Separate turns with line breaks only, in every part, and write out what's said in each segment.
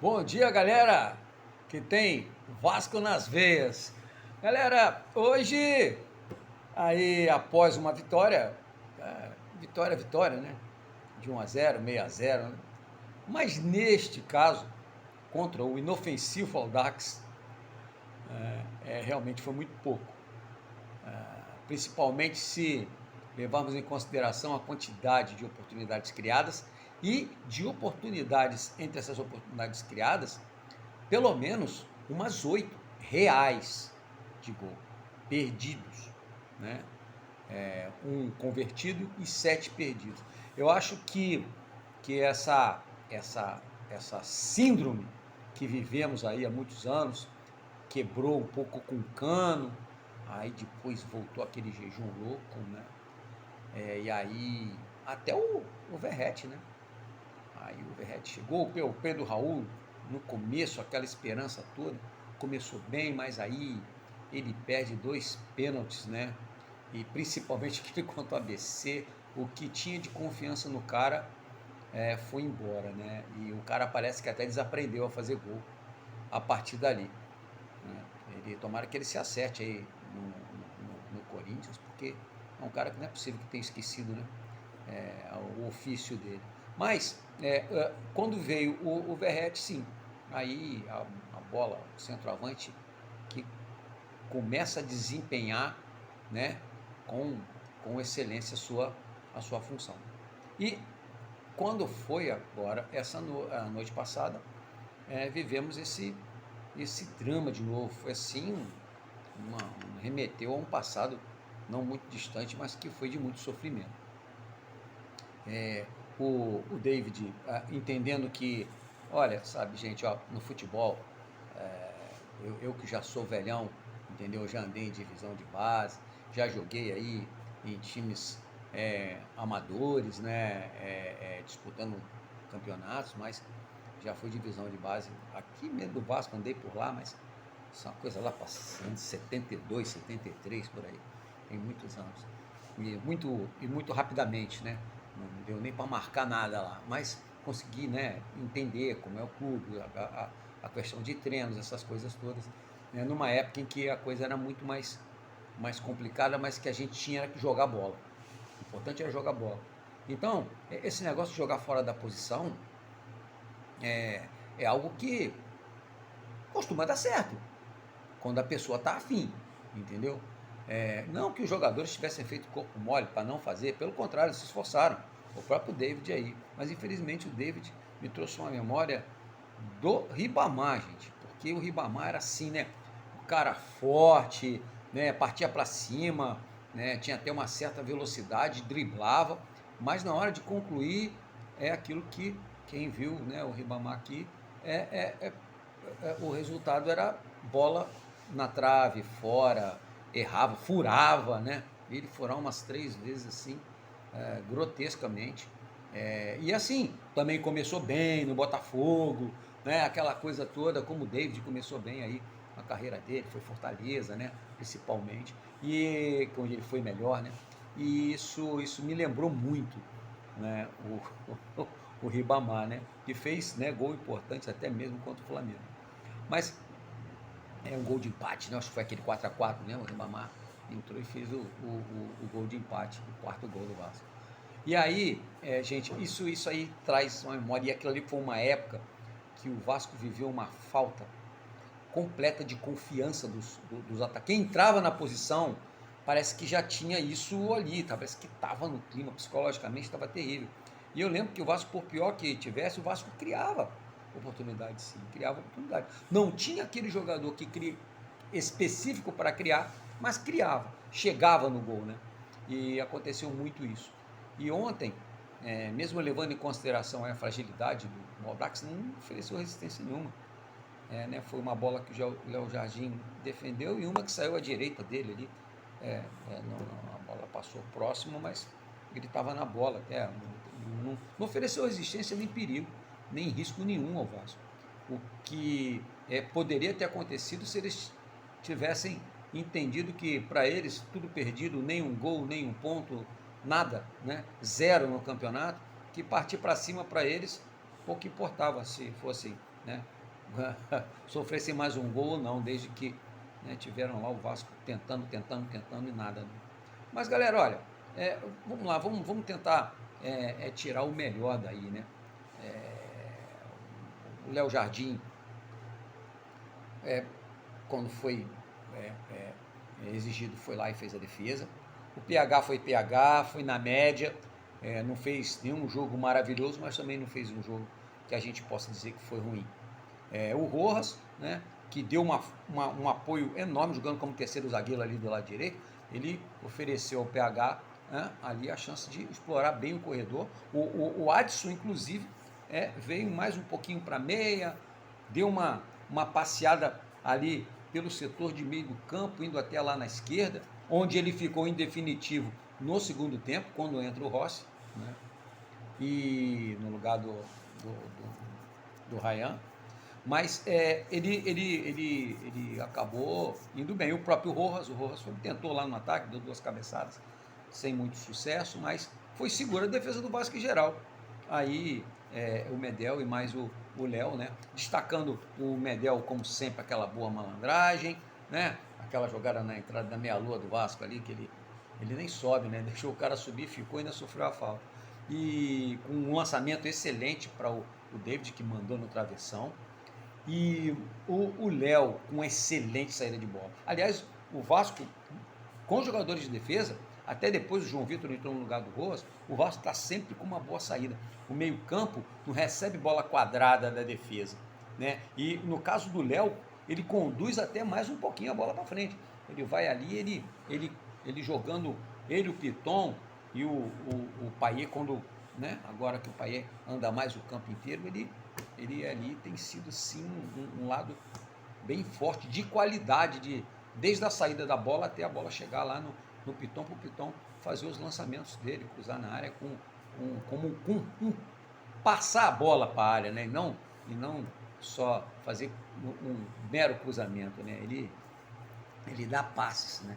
Bom dia, galera, que tem Vasco nas veias. Galera, hoje, aí após uma vitória, vitória, né? De 1-0, meio a 0, né? Mas neste caso, contra o inofensivo Audax, realmente foi muito pouco. Principalmente se levarmos em consideração a quantidade de oportunidades criadas e de oportunidades, entre essas oportunidades criadas, pelo menos umas 8 reais de gol perdidos, né? Um convertido e 7 perdidos. Eu acho que essa síndrome que vivemos aí há muitos anos quebrou um pouco com o Cano, aí depois voltou aquele jejum louco, né? E aí até o Verratti, né? Aí o Verratti chegou, o Pedro Raul, no começo, aquela esperança toda, começou bem, mas aí ele perde 2 pênaltis, né? E principalmente aquele contra o ABC, o que tinha de confiança no cara foi embora, né? E o cara parece que até desaprendeu a fazer gol a partir dali, né? Tomara que ele se acerte aí no Corinthians, porque é um cara que não é possível que tenha esquecido, né? O ofício dele. Mas, quando veio o Verratti, sim, aí a bola, o centroavante, que começa a desempenhar, né, com excelência a sua função. E quando foi agora, a noite passada, vivemos esse drama de novo. Foi assim, remeteu a um passado não muito distante, mas que foi de muito sofrimento. O David entendendo que, olha, sabe, gente, ó, no futebol, eu que já sou velhão, entendeu? Já andei em divisão de base, já joguei aí em times amadores, né? Disputando campeonatos, mas já fui divisão de base aqui mesmo do Vasco, andei por lá, mas isso é uma coisa lá passando, 72, 73, por aí, tem muitos anos. E muito rapidamente, né? Não deu nem para marcar nada lá, mas consegui, né, entender como é o clube, a questão de treinos, essas coisas todas, né, numa época em que a coisa era muito mais complicada, mas que a gente tinha que jogar bola. O importante era jogar bola. Então, esse negócio de jogar fora da posição é algo que costuma dar certo, quando a pessoa está afim, entendeu? Não que os jogadores tivessem feito corpo mole para não fazer, pelo contrário, eles se esforçaram. O próprio David aí. Mas infelizmente o David me trouxe uma memória do Ribamar, gente. Porque o Ribamar era assim, né? O cara forte, né? Partia para cima, né? Tinha até uma certa velocidade, driblava, mas na hora de concluir é aquilo que quem viu, né, o Ribamar aqui, o resultado era bola na trave, fora, errava, furava, né? Ele furar umas 3 vezes assim, grotescamente. E assim, também começou bem no Botafogo, né? Aquela coisa toda, como o David começou bem aí a carreira dele, foi Fortaleza, né? Principalmente, e onde ele foi melhor, né? E isso me lembrou muito, né? O Ribamar, né? Que fez, né, gol importante até mesmo contra o Flamengo. Mas um gol de empate, né? Acho que foi aquele 4-4, né? O Ribamar entrou e fez o gol de empate, o quarto gol do Vasco. E aí, gente, isso aí traz uma memória, e aquilo ali foi uma época que o Vasco viveu uma falta completa de confiança dos ataques. Quem entrava na posição parece que já tinha isso ali, parece que estava no clima, psicologicamente estava terrível. E eu lembro que o Vasco, por pior que tivesse, o Vasco criava oportunidade, sim, criava oportunidade. Não tinha aquele jogador que cria específico para criar, mas criava, chegava no gol, né? E aconteceu muito isso. E ontem, mesmo levando em consideração a fragilidade do Audax, não ofereceu resistência nenhuma. Né, foi uma bola que o Léo Jardim defendeu e uma que saiu à direita dele ali. A bola passou próximo, mas ele estava na bola até. Não ofereceu resistência nem perigo, nem risco nenhum ao Vasco. O que poderia ter acontecido se eles tivessem entendido que para eles tudo perdido, nem um gol, nem um ponto, nada, né? Zero no campeonato, que partir para cima para eles pouco importava se fosse né, sofressem mais um gol ou não, desde que, né, tiveram lá o Vasco tentando e nada. Né? Mas galera, olha, vamos lá, vamos tentar tirar o melhor daí, né? O Léo Jardim, quando foi exigido, foi lá e fez a defesa. O PH foi PH, foi na média, não fez nenhum jogo maravilhoso, mas também não fez um jogo que a gente possa dizer que foi ruim. O Rojas, né, que deu um apoio enorme, jogando como terceiro zagueiro ali do lado direito, ele ofereceu ao PH, né, ali a chance de explorar bem o corredor. O Adson, inclusive, veio mais um pouquinho para meia, deu uma passeada ali pelo setor de meio do campo, indo até lá na esquerda, onde ele ficou em definitivo no segundo tempo, quando entra o Rossi, né, e no lugar do Ryan. Mas ele acabou indo bem. O próprio Rojas tentou lá no ataque, deu 2 cabeçadas, sem muito sucesso, mas foi segura a defesa do Vasco em geral. Aí o Medel e mais o Léo, né? Destacando o Medel, como sempre, aquela boa malandragem, né? Aquela jogada na entrada da meia-lua do Vasco ali, que ele nem sobe, né? Deixou o cara subir, ficou e ainda sofreu a falta. E com um lançamento excelente para o David, que mandou no travessão. E o Léo com uma excelente saída de bola. Aliás, o Vasco, com jogadores de defesa, até depois o João Vitor entrou no lugar do Rojas, o Vasco está sempre com uma boa saída. O meio-campo não recebe bola quadrada da defesa. Né? E no caso do Léo, ele conduz até mais um pouquinho a bola para frente. Ele vai ali, ele jogando, ele, o Piton e o Payet, quando, né? Agora que o Payet anda mais o campo inteiro, ele ali tem sido sim um lado bem forte, de qualidade, desde a saída da bola até a bola chegar lá no Piton, para o Piton fazer os lançamentos dele, cruzar na área com passar a bola para a área, né? E não só fazer um mero cruzamento, né? Ele dá passes, né?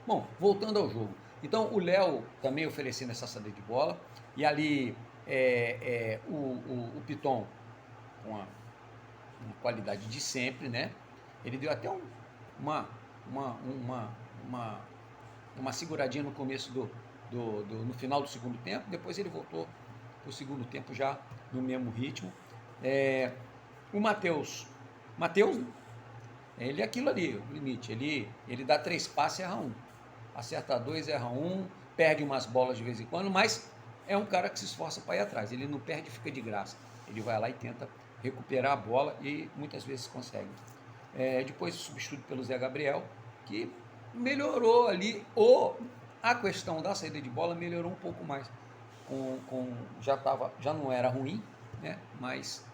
Bom, voltando ao jogo. Então o Léo também oferecendo essa saída de bola, e ali o Piton com a qualidade de sempre, né? Ele deu até uma seguradinha no começo no final do segundo tempo, depois ele voltou para o segundo tempo já no mesmo ritmo. O Matheus, ele é aquilo ali, o limite, ele dá 3 passes e erra 1, acerta 2, erra 1, perde umas bolas de vez em quando, mas é um cara que se esforça para ir atrás, ele não perde e fica de graça, ele vai lá e tenta recuperar a bola e muitas vezes consegue. Depois substituído pelo Zé Gabriel, que melhorou ali, ou a questão da saída de bola melhorou um pouco mais, já não era ruim, né? Mas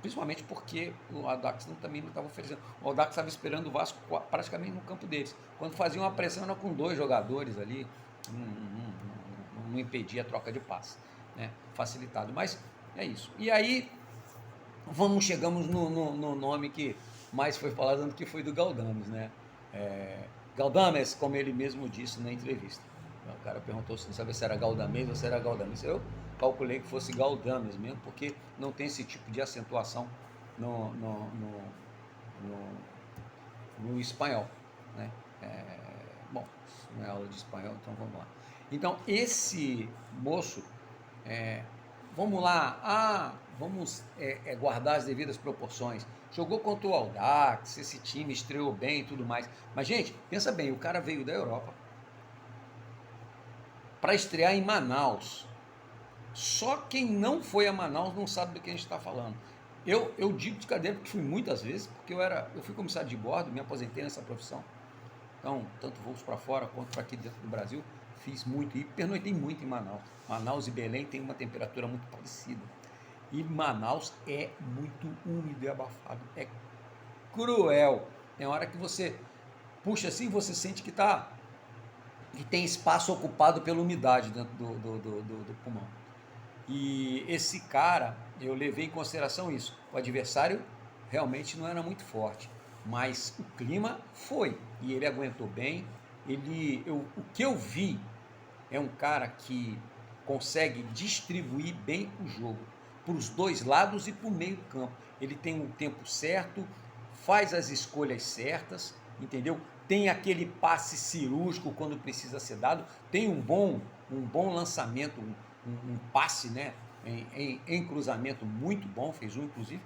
principalmente porque o Audax também não estava oferecendo. O Audax estava esperando o Vasco praticamente no campo deles. Quando faziam uma pressão, era com 2 jogadores ali, não impedia a troca de passe, né? Facilitado. Mas é isso. E aí chegamos no nome que mais foi falado, que foi do Galdames, né? Galdames, como ele mesmo disse na entrevista. O cara perguntou se não sabia se era Galdames ou se era Galdames. Eu calculei que fosse Galdames mesmo, porque não tem esse tipo de acentuação no espanhol, né? Bom, não é aula de espanhol, então vamos lá. Então, esse moço, vamos lá, vamos guardar as devidas proporções. Jogou contra o Audax, esse time estreou bem e tudo mais. Mas, gente, pensa bem, o cara veio da Europa para estrear em Manaus. Só quem não foi a Manaus não sabe do que a gente está falando. Eu digo de cadeira porque fui muitas vezes, porque eu fui comissário de bordo, me aposentei nessa profissão. Então, tanto voos para fora quanto para aqui dentro do Brasil, fiz muito e pernoitei muito em Manaus. Manaus e Belém tem uma temperatura muito parecida. E Manaus é muito úmido e abafado. É cruel. Tem hora que você puxa assim, você sente que tem espaço ocupado pela umidade dentro do pulmão. E esse cara, eu levei em consideração isso. O adversário realmente não era muito forte, mas o clima foi. E ele aguentou bem. O que eu vi é um cara que consegue distribuir bem o jogo. para os dois lados e para o meio do campo. Ele tem um tempo certo, faz as escolhas certas, entendeu? Tem aquele passe cirúrgico quando precisa ser dado, tem um bom lançamento, um passe, né, em cruzamento muito bom, fez um inclusive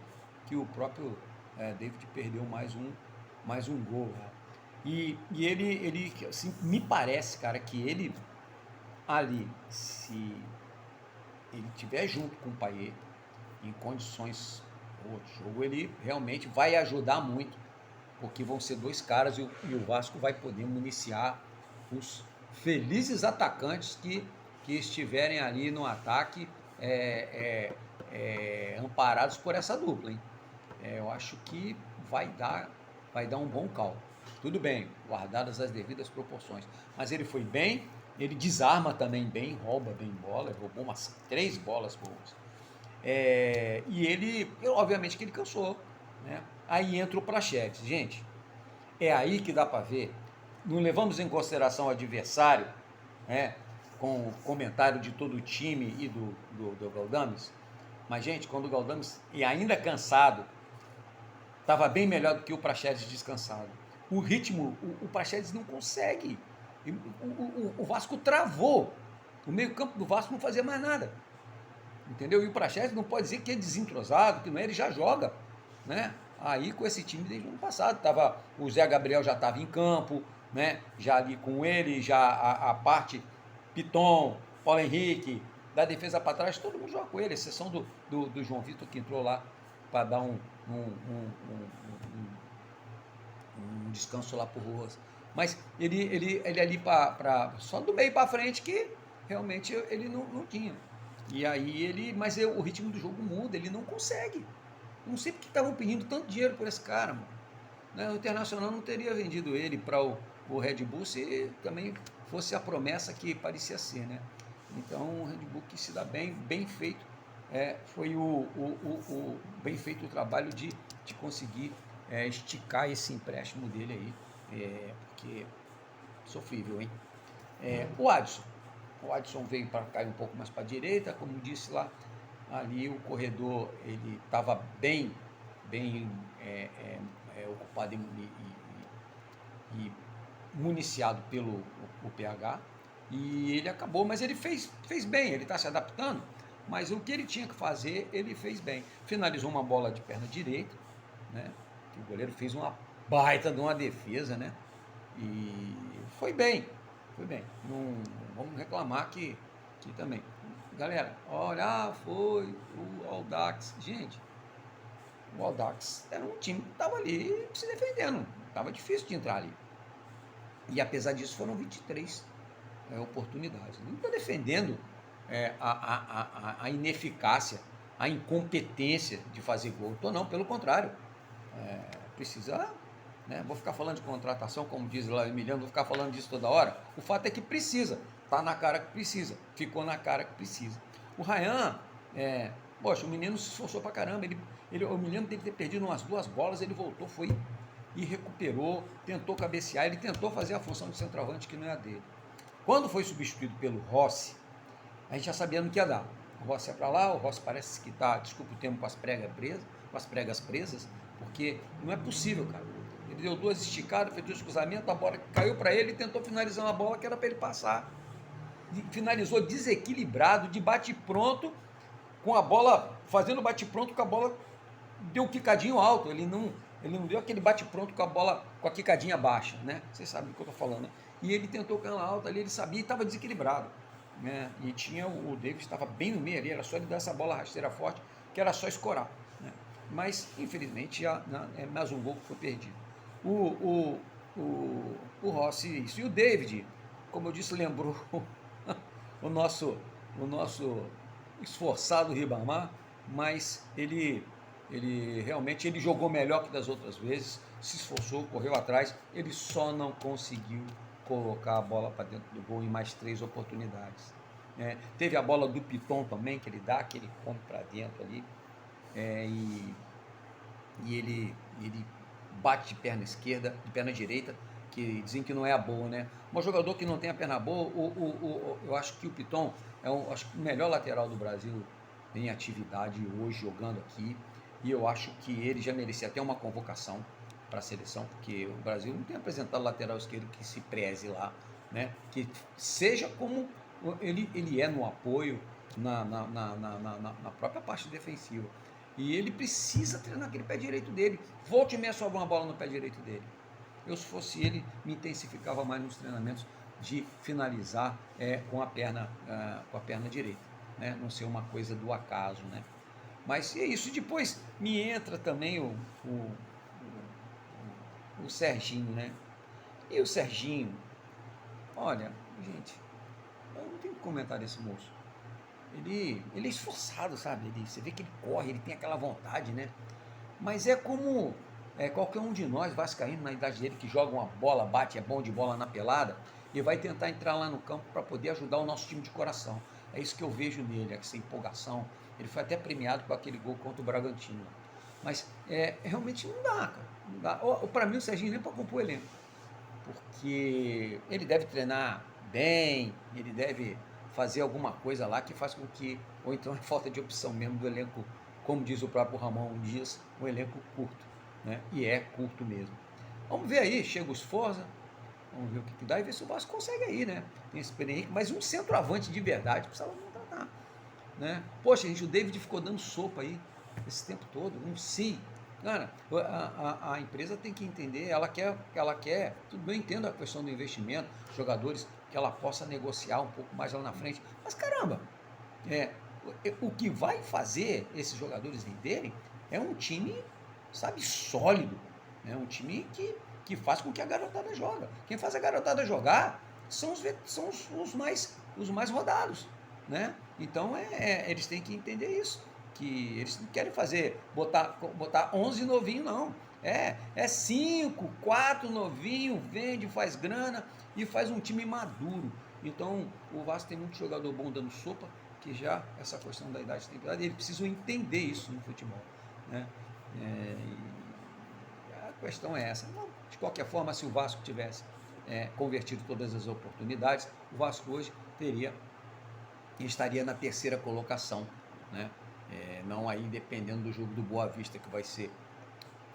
que o próprio David perdeu mais um gol. E ele assim, me parece, cara, que ele ali, se ele tiver junto com o Payet, em condições de jogo, ele realmente vai ajudar muito, porque vão ser dois caras e o Vasco vai poder municiar os felizes atacantes que estiverem ali no ataque, amparados por essa dupla, hein? Eu acho que vai dar um bom caldo. Tudo bem, guardadas as devidas proporções. Mas ele foi bem, ele desarma também bem, rouba bem bola, roubou umas 3 bolas boas. E ele, obviamente que ele cansou, né? Aí entra o Praxedes. Gente, é aí que dá para ver. Não levamos em consideração o adversário, né? Com o comentário de todo o time e do Galdames. Mas, gente, quando o Galdames, e ainda cansado, estava bem melhor do que o Praxedes descansado. O ritmo, o Praxedes não consegue. O Vasco travou. O meio-campo do Vasco não fazia mais nada. Entendeu? E o Praxedes não pode dizer que é desentrosado, que não é, ele já joga, né? Aí com esse time desde o ano passado, o Zé Gabriel já estava em campo, né? Já ali com ele, já a parte Piton, Paulo Henrique, da defesa para trás, todo mundo joga com ele, exceção do João Vitor que entrou lá para dar um descanso lá por Ruas. Mas ele ali só do meio para frente que realmente ele não tinha. E aí mas o ritmo do jogo muda, ele não consegue. Não sei porque estavam pedindo tanto dinheiro por esse cara, mano. Né? O Internacional não teria vendido ele para o Red Bull se também fosse a promessa que parecia ser, né? Então o Red Bull que se dá bem feito, foi bem feito o trabalho de conseguir esticar esse empréstimo dele aí, porque sofrível, hein? O Adson veio para cair um pouco mais para a direita, como disse lá, ali o corredor ele estava bem ocupado e municiado pelo o PH, e ele acabou, mas ele fez bem, ele está se adaptando, mas o que ele tinha que fazer, ele fez bem. Finalizou uma bola de perna direita, né? O goleiro fez uma baita de uma defesa, né? E foi bem. Não vamos reclamar que também. Galera, olha, foi o Audax. Gente, o Audax era um time que estava ali se defendendo. Estava difícil de entrar ali. E apesar disso foram 23 oportunidades. Não estou defendendo a ineficácia, a incompetência de fazer gol. Estou não, pelo contrário. Precisa, né? Vou ficar falando de contratação, como diz lá o Emiliano, vou ficar falando disso toda hora. O fato é que precisa. Está na cara que precisa. Ficou na cara que precisa. O Ryan, poxa, o menino se esforçou pra caramba. O menino deve ter perdido umas 2 bolas, ele voltou, foi e recuperou, tentou cabecear, ele tentou fazer a função de centroavante que não é a dele. Quando foi substituído pelo Rossi, a gente já sabia no que ia dar. O Rossi é para lá, o Rossi parece que está, desculpa o termo, com as pregas presas, porque não é possível, cara. Ele deu 2 esticadas, fez 2 cruzamentos, a bola caiu para ele e tentou finalizar uma bola que era para ele passar. E finalizou desequilibrado, de bate-pronto, com a bola, fazendo bate-pronto com a bola, deu um quicadinho alto, ele não deu aquele bate-pronto com a bola, com a quicadinha baixa, né? Vocês sabem do que eu estou falando, né? E ele tentou canela alta ali, ele sabia e estava desequilibrado, né? E tinha o Davis, estava bem no meio ali, era só ele dar essa bola rasteira forte, que era só escorar, né? Mas, infelizmente, mais um gol que foi perdido. O Rossi, isso. E o David, como eu disse, lembrou o nosso esforçado Ribamar, mas ele realmente jogou melhor que das outras vezes, se esforçou, correu atrás, ele só não conseguiu colocar a bola para dentro do gol em mais 3 oportunidades. Teve a bola do Piton também, que ele dá, que ele come para dentro ali, e ele bate de perna esquerda, de perna direita, que dizem que não é a boa, né? Um jogador que não tem a perna boa, eu acho que o Piton é o melhor lateral do Brasil em atividade hoje, jogando aqui, e eu acho que ele já merecia até uma convocação para a seleção, porque o Brasil não tem apresentado lateral esquerdo que se preze lá, né? Que seja como ele é no apoio, na própria parte defensiva. E ele precisa treinar aquele pé direito dele. Volte e meia sobra uma bola no pé direito dele. Eu, se fosse ele, me intensificava mais nos treinamentos de finalizar com a perna direita, né? Não ser uma coisa do acaso, né? Mas é isso. Depois me entra também o Serginho, né? E o Serginho, olha, gente, eu não tenho que comentar desse moço. Ele é esforçado, sabe? Você vê que ele corre, ele tem aquela vontade, né? Mas é como qualquer um de nós, vascaíno, na idade dele, que joga uma bola, bate, é bom de bola na pelada, e vai tentar entrar lá no campo para poder ajudar o nosso time de coração. É isso que eu vejo nele, essa empolgação. Ele foi até premiado com aquele gol contra o Bragantino. Mas realmente não dá, cara. Não dá. Para mim, o Serginho nem para compor o elenco. Porque ele deve treinar bem, ele deve fazer alguma coisa lá que faz com que, ou então é falta de opção mesmo do elenco, como diz o próprio Ramon Dias, um elenco curto, né? E é curto mesmo. Vamos ver aí, chega os Forza, vamos ver o que dá e ver se o Vasco consegue aí, né? Tem esse Henrique, mas um centroavante de verdade precisava contratar, né? Poxa, gente, o David ficou dando sopa aí esse tempo todo, um sim. Cara, a empresa tem que entender, ela quer, tudo bem, eu entendo a questão do investimento, jogadores que ela possa negociar um pouco mais lá na frente, mas caramba, é, o que vai fazer esses jogadores venderem é um time, sabe, sólido, né? Um time que faz com que a garotada joga. Quem faz a garotada jogar são os mais rodados, né? Então eles têm que entender isso, que eles não querem botar 11 novinho, não. É 5, 4 novinho, vende, faz grana e faz um time maduro. Então o Vasco tem muito jogador bom dando sopa, que já essa questão da idade tem idade, eles precisam entender isso no futebol, né? A questão é essa. Não, de qualquer forma, se o Vasco tivesse convertido todas as oportunidades, o Vasco hoje estaria na terceira colocação, né? Não aí dependendo do jogo do Boa Vista, que vai ser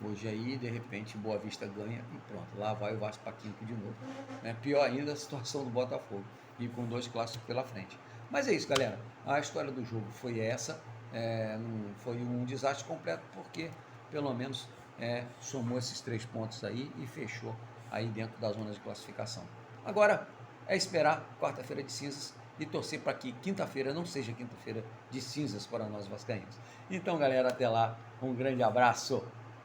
hoje aí, de repente Boa Vista ganha e pronto, lá vai o Vasco para quinto de novo, né? Pior ainda a situação do Botafogo, e com 2 clássicos pela frente. Mas é isso, galera, a história do jogo foi essa, não foi um desastre completo, porque pelo menos somou esses 3 pontos aí e fechou aí dentro da zona de classificação. Agora é esperar quarta-feira de cinzas e torcer para que quinta-feira não seja quinta-feira de cinzas para nós vascaínos. Então, galera, até lá, um grande abraço.